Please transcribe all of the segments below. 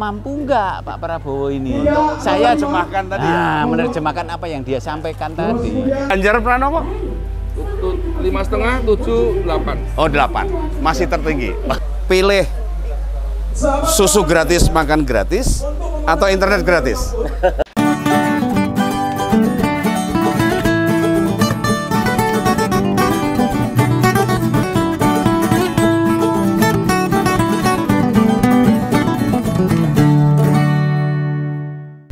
Mampu nggak Pak Prabowo ini? Saya terjemahkan tadi. Menerjemahkan apa yang dia sampaikan tadi. Ganjar Pranowo 5,5, 7, 8. oh 8, masih tertinggi. Pilih susu gratis, makan gratis, atau internet gratis?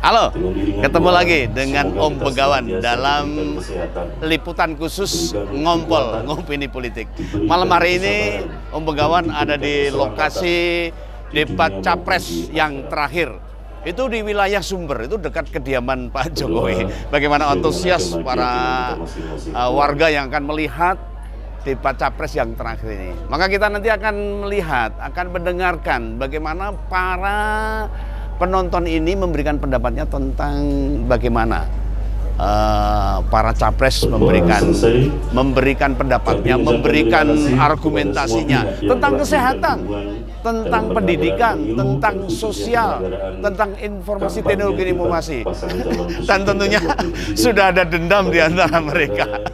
Halo, ketemu lagi dengan Om Begawan dalam liputan khusus Ngompol, Ngopini Politik. Malam hari ini Om Begawan ada di lokasi debat capres yang terakhir. Itu di wilayah Sumber, itu dekat kediaman Pak Jokowi. Bagaimana antusias para warga yang akan melihat debat capres yang terakhir ini. Maka kita nanti akan melihat, akan mendengarkan bagaimana para penonton ini memberikan pendapatnya tentang bagaimana para capres memberikan pendapatnya, memberikan argumentasinya tentang kesehatan, tentang pendidikan, tentang sosial, tentang informasi, teknologi informasi. Dan tentunya sudah ada dendam di antara mereka.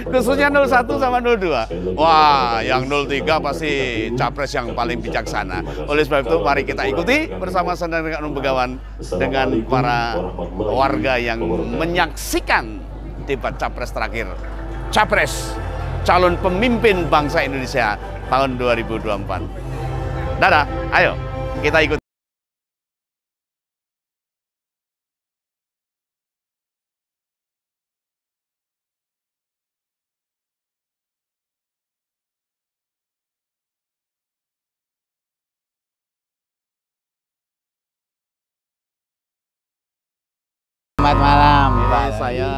Khususnya 01 sama 02. Wah, yang 03 pasti capres yang paling bijaksana. Oleh sebab itu mari kita ikuti bersama-sama dengan Om Begawan, dengan para warga yang menyaksikan debat capres terakhir. Capres, calon pemimpin bangsa Indonesia tahun 2024. Dadah, ayo kita ikut. Selamat malam, Pak. Saya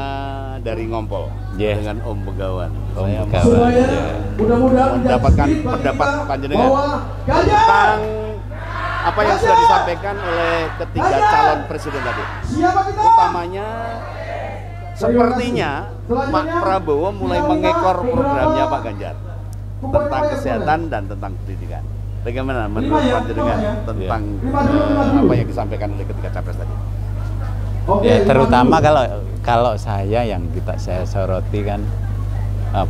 dari Ngompol dengan Om Begawan. Om Begawan. Mendapatkan pendapat panjenengan tentang apa yang sudah disampaikan oleh ketiga calon presiden tadi. Utamanya, sepertinya Pak Prabowo mulai mengekor programnya Pak Ganjar tentang kesehatan dan tentang pendidikan. Bagaimana menurut panjenengan tentang apa yang disampaikan oleh ketiga capres tadi? Ya, terutama kalau saya soroti kan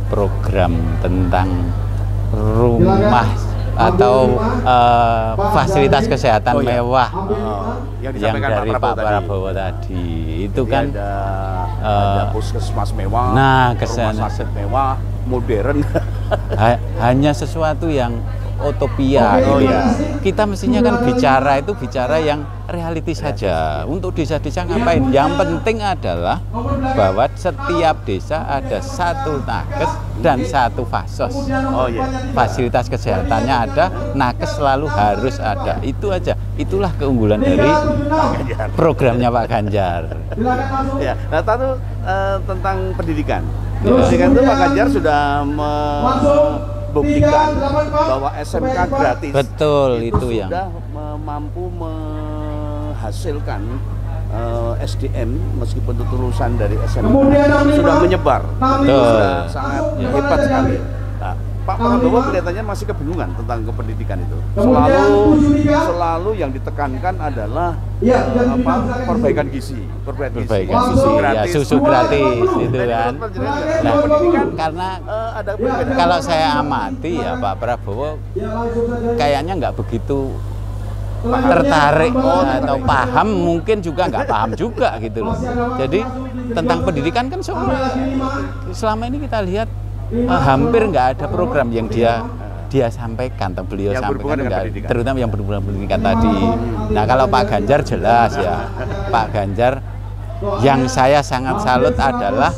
program tentang rumah atau fasilitas kesehatan mewah yang dari Pak Prabowo tadi. Itu kan ada puskesmas mewah, rumah sakit mewah, modern. Hanya sesuatu yang utopia. Kita mestinya kan bicara yang realistis saja. Untuk desa-desa ngapain? Yang penting adalah bahwa setiap desa ada satu nakes dan satu fasos. Fasilitas kesehatannya ada, nakes selalu harus ada. Itu aja. Itulah keunggulan dari programnya Pak Ganjar. Ya, nah satu tentang pendidikan. Pendidikan itu Pak Ganjar sudah buktikan bahwa SMK gratis. Betul, itu yang sudah mampu menghasilkan SDM, meskipun itu lulusan dari SMK sudah menyebar. Sudah sangat hebat sekali. Nah, Pak Prabowo kelihatannya masih kebingungan tentang kependidikan itu. Selalu yang ditekankan adalah perbaikan gizi, susu gratis itu kan. Nah, karena ada perbedaan. Kalau saya amati ya Pak Prabowo kayaknya nggak begitu tertarik atau paham, mungkin juga nggak paham juga gitu loh. Jadi tentang pendidikan kan selama ini kita lihat hampir nggak ada program yang dia sampaikan atau beliau sampaikan, terutama yang berhubungan pendidikan tadi. Nah, kalau Pak Ganjar jelas ya, Pak Ganjar yang saya sangat salut adalah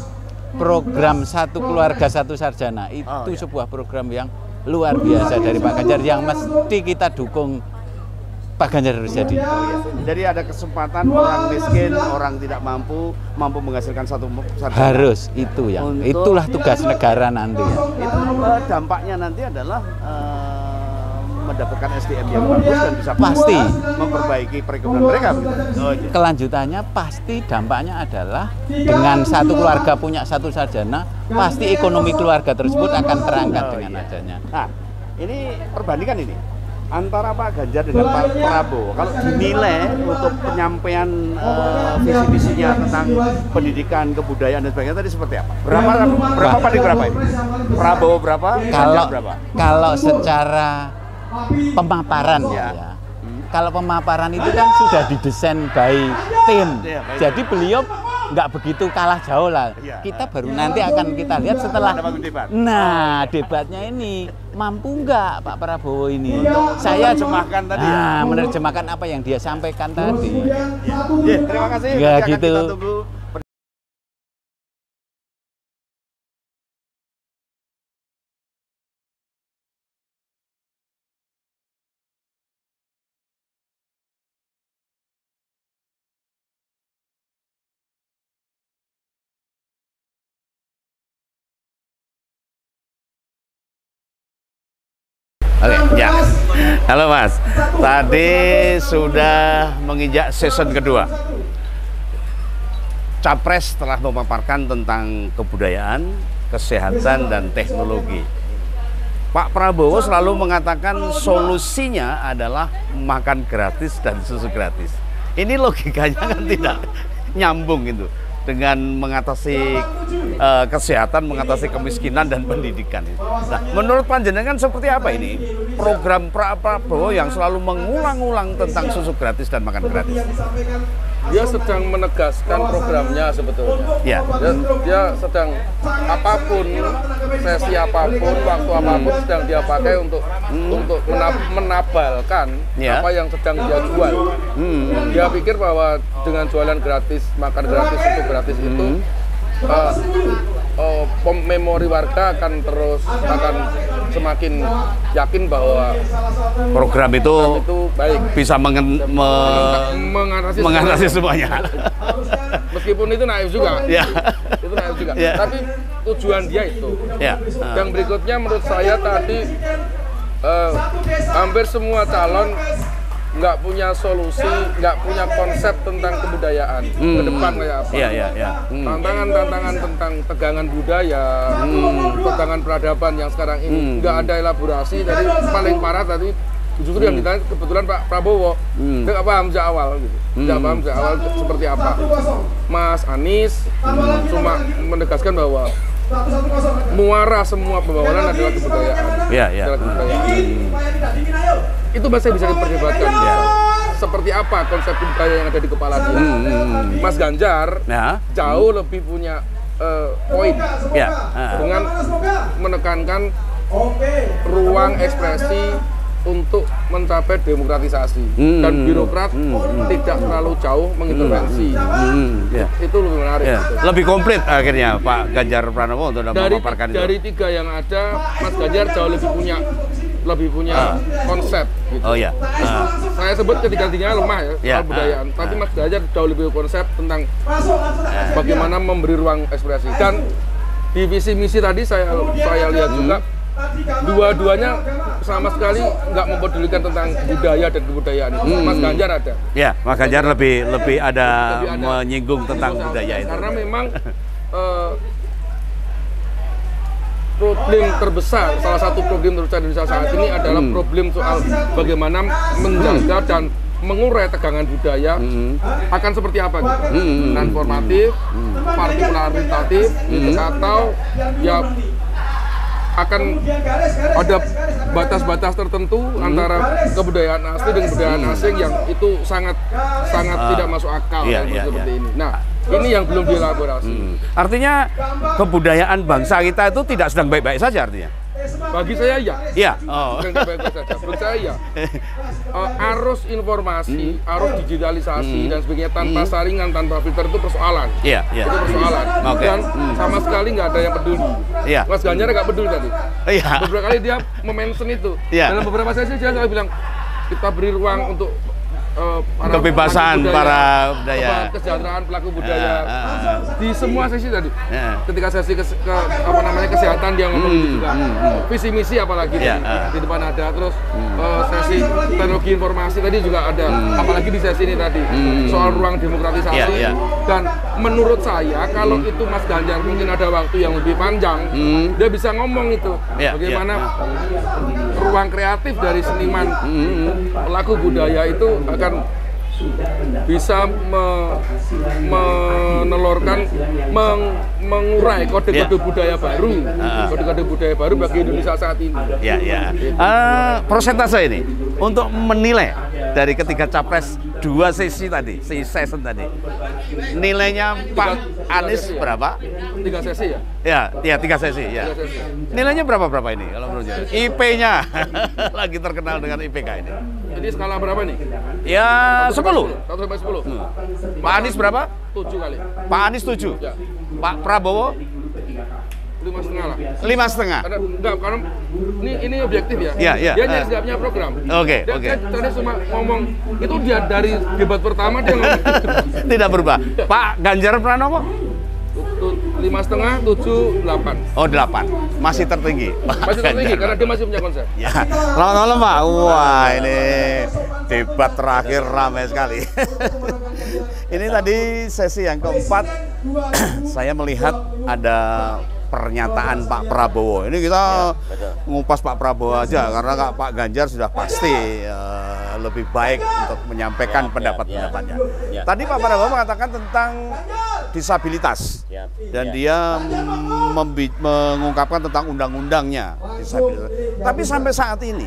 program Satu Keluarga Satu Sarjana. Itu sebuah program yang luar biasa dari Pak Ganjar yang mesti kita dukung. Pak Ganjar harus jadi. Jadi ada kesempatan orang miskin, orang tidak mampu menghasilkan satu sarjana. Harus, itu yang itulah tugas negara nanti. Itu dampaknya nanti adalah mendapatkan SDM yang bagus dan bisa pasti memperbaiki perekonomian mereka. Kelanjutannya pasti dampaknya adalah dengan satu keluarga punya satu sarjana, pasti ekonomi keluarga tersebut akan terangkat dengan adanya. Nah, ini perbandingan ini. antara Pak Ganjar dengan Pak Prabowo, kalau dinilai untuk penyampaian visi misinya tentang pendidikan, kebudayaan dan sebagainya tadi seperti apa? Berapa banding berapa ini? Prabowo berapa? Ganjar berapa? Kalau secara pemaparan ya. Kalau pemaparan itu kan sudah didesain by tim. Ya, jadi beliau nggak begitu kalah jauh lah. Ya. Kita baru nanti akan kita lihat setelah. Debat. Nah, debatnya ini mampu nggak Pak Prabowo ini? Saya menerjemahkan tadi. Menerjemahkan apa yang dia sampaikan tadi. Ya, terima kasih. Ya, Nanti akan gitu. kita tunggu. Oke, ya. Halo Mas. Tadi sudah menginjak season kedua. Capres telah memaparkan tentang kebudayaan, kesehatan, dan teknologi. Pak Prabowo selalu mengatakan solusinya adalah makan gratis dan susu gratis. Ini logikanya kan tidak nyambung gitu dengan mengatasi kesehatan, mengatasi kemiskinan dan pendidikan. Nah, menurut panjenengan seperti apa ini program Prabowo yang selalu mengulang-ulang tentang susu gratis dan makan gratis? Dia sedang menegaskan programnya sebetulnya. Ya. Dia sedang apapun, sesi apapun, waktu apapun sedang dia pakai untuk menabalkan Ya. apa yang sedang dia jual. Dia pikir bahwa dengan jualan gratis, makan gratis, susu gratis itu memori warga akan semakin yakin bahwa Program itu baik, bisa mengatasi semuanya. meskipun itu naif juga. Ya. Itu naif juga. Ya. Tapi tujuan dia itu. Ya. Yang berikutnya menurut saya tadi hampir semua calon nggak punya solusi, nggak punya konsep tentang kebudayaan ke depan kayak apa. Iya. Tantangan tentang tegangan budaya, tegangan peradaban yang sekarang ini nggak ada elaborasi. Dari paling parah tadi justru yang ditanya kebetulan Pak Prabowo nggak paham sejak awal gitu, nggak paham sejak awal seperti apa. Mas Anies cuma menegaskan bahwa muara semua pembangunan adalah kebudayaan. Iya. Adalah kebudayaan. Itu masih bisa diperdebatkan. Seperti apa konsep budaya yang ada di kepala dia. Mas Ganjar jauh lebih punya poin dengan menekankan ruang ekspresi untuk mencapai demokratisasi dan birokrat tidak terlalu jauh mengintervensi. Itu lebih menarik. Lebih komplit akhirnya Pak Ganjar Pranowo untuk memaparkan itu. Dari tiga yang ada, Mas Ganjar jauh lebih punya konsep gitu. Oh ya. Saya sebut ketiga-tiganya lemah ya, kebudayaan. Tapi Mas Ganjar jauh lebih konsep tentang bagaimana memberi ruang ekspresi. Dan di visi misi tadi saya lihat juga dua-duanya sama sekali nggak mempedulikan tentang budaya dan kebudayaan itu. Mas Ganjar ada. Ya, Mas Ganjar lebih ada menyinggung tentang budaya itu. Karena memang problem terbesar, salah satu problem terbesar Indonesia saat ini adalah problem soal bagaimana menjaga dan mengurai tegangan budaya akan seperti apa gitu. Transformatif, partikularitatif, atau ya akan ada batas-batas tertentu antara kebudayaan asli dan kebudayaan asing yang itu sangat tidak masuk akal seperti ini. Nah, ini yang belum dielaborasi. Artinya kebudayaan bangsa kita itu tidak sedang baik-baik saja artinya. Bagi saya ya. Iya. Sedang baik-baik saja. Bagi saya ya. Arus informasi, arus digitalisasi dan sebagainya tanpa saringan, tanpa filter itu persoalan. Iya. Itu persoalan. Dan sama sekali nggak ada yang peduli. Iya. Mas Ganjar nggak peduli tadi. Iya. Beberapa kali dia mention itu. Dalam beberapa sesi dia selalu bilang kita beri ruang untuk kebebasan para budaya, kesejahteraan pelaku budaya di semua sesi tadi. Ketika sesi kesehatan dia ngomong juga, visi misi apalagi di depan ada, terus sesi teknologi informasi tadi juga ada, apalagi di sesi ini tadi soal ruang demokratisasi. Dan menurut saya kalau itu Mas Ganjar mungkin ada waktu yang lebih panjang, dia bisa ngomong itu bagaimana ruang kreatif dari seniman pelaku budaya itu akan bisa menelurkan, mengurai kode-kode budaya baru, kode-kode budaya baru bagi Indonesia saat ini. Ya, ya. Persentase ini untuk menilai dari ketiga capres 2 sesi tadi, session tadi, nilainya Pak Anies berapa? 3 sesi ya? Ya, 3 sesi. Ya. 3 sesi. Nilainya berapa ini kalau menurut IP-nya lagi terkenal dengan IPK ini? Jadi skala berapa nih? Ya 10. 1 sampai 10. Pak Anies berapa? 7 kali. Pak Anies 7. Ya. Pak Prabowo 5,5 lah. 5,5. Karena ini objektif ya. Iya, iya. Dia tidak punya program. Oke. Dia tadi cuma ngomong itu dia dari debat pertama dia ngomong. Tidak berubah. Pak Ganjar Pranowo 5,5, 7, 8. Oh 8, masih tertinggi. Masih tertinggi karena dia masih punya konsep. Ya, selamat malam Pak. Wah ini debat terakhir ramai sekali. Ini tadi sesi yang keempat, saya melihat ada pernyataan Pak Prabowo. Ini kita ngupas Pak Prabowo aja karena Pak Ganjar sudah pasti lebih baik untuk menyampaikan pendapat-pendapatnya. Tadi Pak Prabowo mengatakan tentang disabilitas dan dia mengungkapkan tentang undang-undangnya disabilitas. Tapi sampai saat ini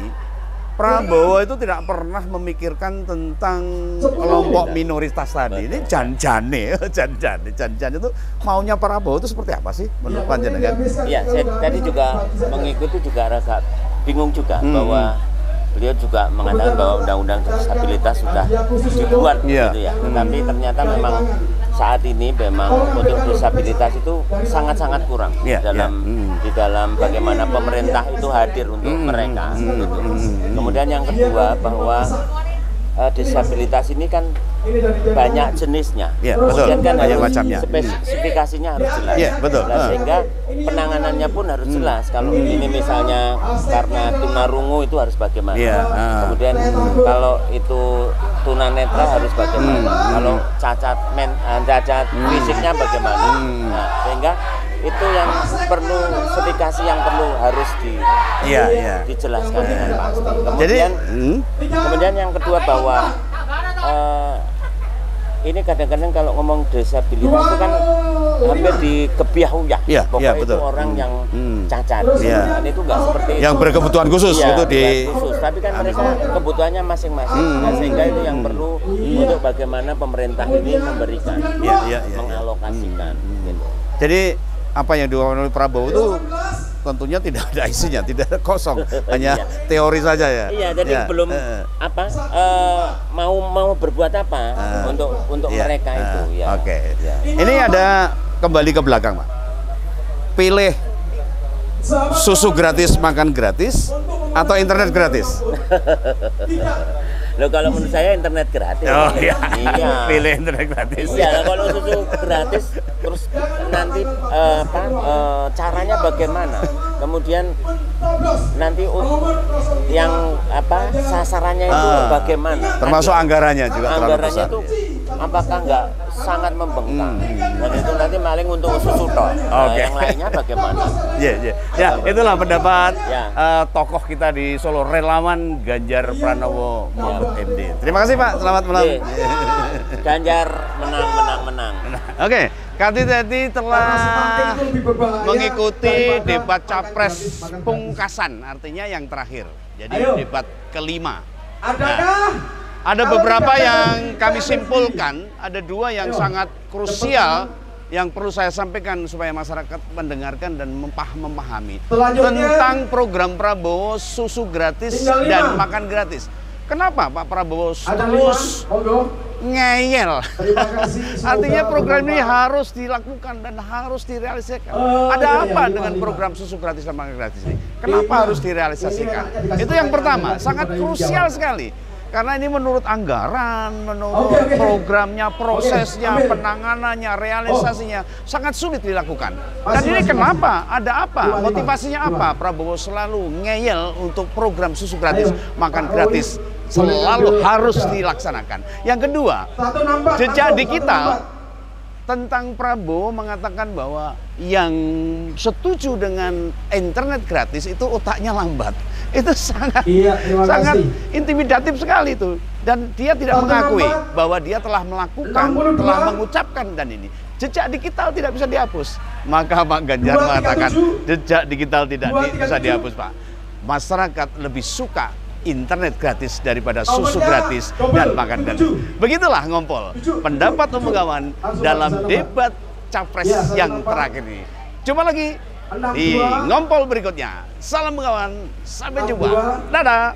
Prabowo itu tidak pernah memikirkan tentang kelompok minoritas tadi. Ini jan-jane itu maunya Prabowo itu seperti apa sih menurut panjenengan? Iya, saya tadi juga mengikuti juga rasa bingung juga bahwa beliau juga mengatakan bahwa undang-undang disabilitas sudah dibuat gitu ya. Tetapi ternyata memang saat ini memang untuk disabilitas itu sangat-sangat kurang di dalam bagaimana pemerintah itu hadir untuk mereka. Gitu. Kemudian yang kedua bahwa disabilitas ini kan banyak jenisnya, kemudian kan banyak harus macamnya. Spesifikasinya harus jelas, sehingga penanganannya pun harus jelas. Kalau ini misalnya karena tunarungu itu harus bagaimana, kemudian kalau itu tunanetra harus bagaimana, kalau cacat fisiknya bagaimana, nah, sehingga itu yang perlu spesifikasi yang harus dijelaskan dengan pasti. Kemudian yang kedua bahwa ini kadang-kadang kalau ngomong disabilitas itu kan hampir dikebiah-uyah, pokoknya itu orang yang cacat, dan itu nggak seperti yang itu. Berkebutuhan khusus itu khusus, tapi kan mereka kebutuhannya masing-masing, sehingga itu yang perlu untuk bagaimana pemerintah ini memberikan, mengalokasikan. Gitu. Jadi apa yang dilakukan oleh Prabowo itu tentunya tidak ada isinya, tidak ada kosong, hanya teori saja ya. Iya, jadi belum mau berbuat apa untuk mereka itu. Ya. Oke. Ini ada kembali ke belakang, Pak. Pilih susu gratis, makan gratis, atau internet gratis? Loh, kalau menurut saya internet gratis. Oh iya. Pilih internet gratis. Iya, kalau susu gratis terus nanti caranya bagaimana? Kemudian nanti yang sasarannya itu bagaimana? Termasuk anggarannya juga terlalu besar. Anggarannya itu apakah nggak sangat membengkak? Dan itu nanti maling untuk susu toh. Yang lainnya bagaimana? Ya, itulah pendapat tokoh kita di Solo, relawan Ganjar Pranowo Mahfud MD. Terima kasih Pak, selamat malam. Ganjar menang. Oke, Tadi telah mengikuti debat capres pungkasan, artinya yang terakhir. Jadi debat kelima. Ada beberapa yang kami simpulkan, ada dua yang sangat krusial yang perlu saya sampaikan supaya masyarakat mendengarkan dan memahami tentang program Prabowo susu gratis dan makan gratis. Kenapa Pak Prabowo terus ngeyel? Artinya program ini harus dilakukan dan harus direalisasikan. Ada apa dengan program susu gratis dan makan gratis ini? Kenapa harus direalisasikan? Itu yang pertama, sangat krusial sekali. Karena ini menurut anggaran, menurut programnya, prosesnya, penanganannya, realisasinya sangat sulit dilakukan. Dan ini kenapa? Ada apa? Motivasinya apa? Prabowo selalu ngeyel untuk program susu gratis, makan gratis. Selalu harus dilaksanakan. Yang kedua, jejak digital tentang Prabowo mengatakan bahwa yang setuju dengan internet gratis itu otaknya lambat. Itu sangat intimidatif sekali itu. Dan dia tidak mengakui bahwa dia telah melakukan, telah mengucapkan, dan ini jejak digital tidak bisa dihapus. Maka Pak Ganjar mengatakan jejak digital tidak bisa dihapus, Pak. Masyarakat lebih suka internet gratis daripada susu gratis dan makan gratis. Begitulah Ngompol pendapat Om Begawan dalam debat capres yang terakhir ini. Jumpa lagi di Ngompol berikutnya. Salam Begawan, sampai jumpa. Dadah.